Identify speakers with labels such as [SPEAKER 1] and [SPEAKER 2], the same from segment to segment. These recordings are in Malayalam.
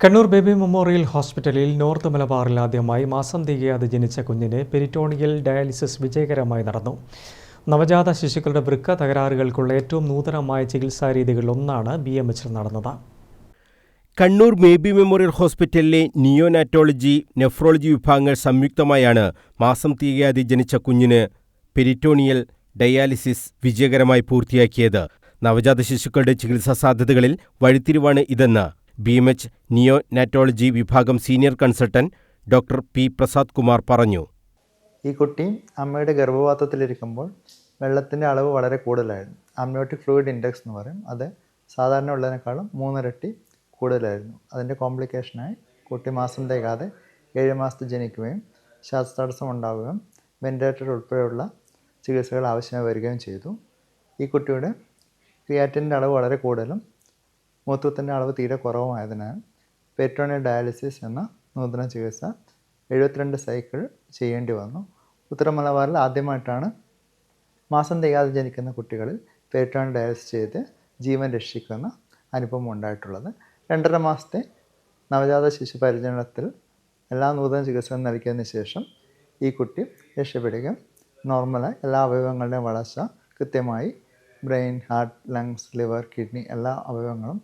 [SPEAKER 1] കണ്ണൂർ ബേബി മെമ്മോറിയൽ ഹോസ്പിറ്റലിൽ നോർത്ത് മലബാറിൽ ആദ്യമായി മാസം തികയാതെ ജനിച്ച കുഞ്ഞിന് പെരിറ്റോണിയൽ ഡയാലിസിസ് വിജയകരമായി നടന്നു. നവജാത ശിശുക്കളുടെ വൃക്ക തകരാറുകൾക്കുള്ള ഏറ്റവും നൂതനമായ ചികിത്സാരീതികളിലൊന്നാണ് BMH നടന്നത്.
[SPEAKER 2] കണ്ണൂർ ബേബി മെമ്മോറിയൽ ഹോസ്പിറ്റലിലെ നിയോനാറ്റോളജി, നെഫ്രോളജി വിഭാഗങ്ങൾ സംയുക്തമായാണ് മാസം തികയാതെ ജനിച്ച കുഞ്ഞിന് പെരിറ്റോണിയൽ ഡയാലിസിസ് വിജയകരമായി പൂർത്തിയാക്കിയത്. നവജാത ശിശുക്കളുടെ ചികിത്സാ സാധ്യതകളിൽ വഴിത്തിരിവാണ് ഇതെന്ന് BMH നിയോനാറ്റോളജി വിഭാഗം senior consultant doctor P. Prasad Kumar പറഞ്ഞു.
[SPEAKER 3] ഈ കുട്ടി അമ്മയുടെ ഗർഭപാത്രത്തിലിരിക്കുമ്പോൾ വെള്ളത്തിൻ്റെ അളവ് വളരെ കൂടുതലായിരുന്നു. അമ്നിയോട്ടിക് ഫ്ലൂയിഡ് ഇൻഡെക്സ് എന്ന് പറയും. അത് സാധാരണ ഉള്ളതിനേക്കാളും 3 ഇരട്ടി കൂടുതലായിരുന്നു. അതിൻ്റെ കോംപ്ലിക്കേഷനായി കുട്ടി മാസം തികയാതെ 7 മാസത്തിൽ ജനിക്കുകയും ശ്വാസതടസ്സം ഉണ്ടാവുകയും വെന്റിലേറ്റർ ഉൾപ്പെടെയുള്ള ചികിത്സകൾ ആവശ്യമായി വരികയും ചെയ്തു. ഈ കുട്ടിയുടെ ക്രിയാറ്റിൻ്റെ അളവ് വളരെ കൂടുതലും മൂത്രത്തിൻ്റെ അളവ് തീരെ കുറവുമായതിനാൽ പെരിറ്റോണിയൽ ഡയാലിസിസ് എന്ന നൂതന ചികിത്സ 72 സൈക്കിൾ ചെയ്യേണ്ടി വന്നു. ഉത്തര മലബാറിൽ ആദ്യമായിട്ടാണ് മാസം തികയാതെ ജനിക്കുന്ന കുട്ടികളിൽ പെരിറ്റോണിയൽ ഡയാലിസിസ് ചെയ്ത് ജീവൻ രക്ഷിക്കുന്ന അനുഭവം ഉണ്ടായിട്ടുള്ളത്. 2.5 മാസത്തെ നവജാത ശിശു പരിചരണത്തിൽ എല്ലാ നൂതന ചികിത്സകളും നൽകിയതിന് ശേഷം ഈ കുട്ടി രക്ഷപ്പെടുകയും നോർമലായി എല്ലാ അവയവങ്ങളുടെയും വളർച്ച കൃത്യമായി brain, heart, lungs, liver, kidney എല്ലാ അവയവങ്ങളും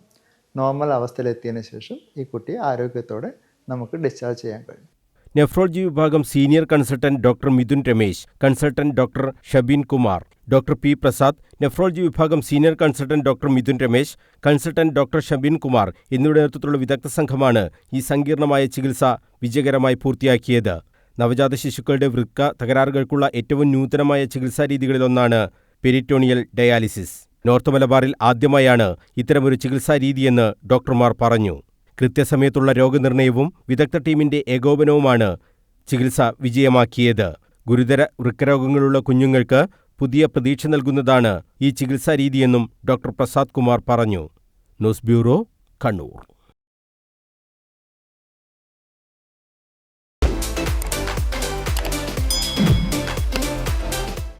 [SPEAKER 3] നോർമൽ അവസ്ഥയിലെത്തിയതിനു ശേഷം ഈ കുട്ടിയെ ആരോഗ്യത്തോടെ നമുക്ക് ഡിസ്ചാർജ് ചെയ്യാൻ കഴിയും.
[SPEAKER 2] നെഫ്രോളജി വിഭാഗം senior consultant doctor Mithun Ramesh, consultant doctor Shabeen Kumar, doctor P. Prasad, nephrology വിഭാഗം senior consultant doctor Mithun Ramesh, consultant doctor Shabeen Kumar എന്നിവരുടെ നേതൃത്വത്തിലുള്ള വിദഗ്ധ സംഘമാണ് ഈ സങ്കീർണമായ ചികിത്സ വിജയകരമായി പൂർത്തിയാക്കിയത്. നവജാത ശിശുക്കളുടെ വൃക്ക തകരാറുകൾക്കുള്ള ഏറ്റവും നൂതനമായ ചികിത്സാരീതികളിലൊന്നാണ് പെരിറ്റോണിയൽ ഡയാലിസിസ്. നോർത്ത് മലബാറിൽ ആദ്യമായാണ് ഇത്തരമൊരു ചികിത്സാരീതിയെന്ന് ഡോക്ടർമാർ പറഞ്ഞു. കൃത്യസമയത്തുള്ള രോഗനിർണയവും വിദഗ്ധ ടീമിന്റെ ഏകോപനവുമാണ് ചികിത്സ വിജയമാക്കിയത്. ഗുരുതര വൃക്കരോഗങ്ങളുള്ള കുഞ്ഞുങ്ങൾക്ക് പുതിയ പ്രതീക്ഷ നൽകുന്നതാണ് ഈ ചികിത്സാരീതിയെന്നും ഡോക്ടർ പ്രസാദ് കുമാർ പറഞ്ഞു. News bureau, Kannur.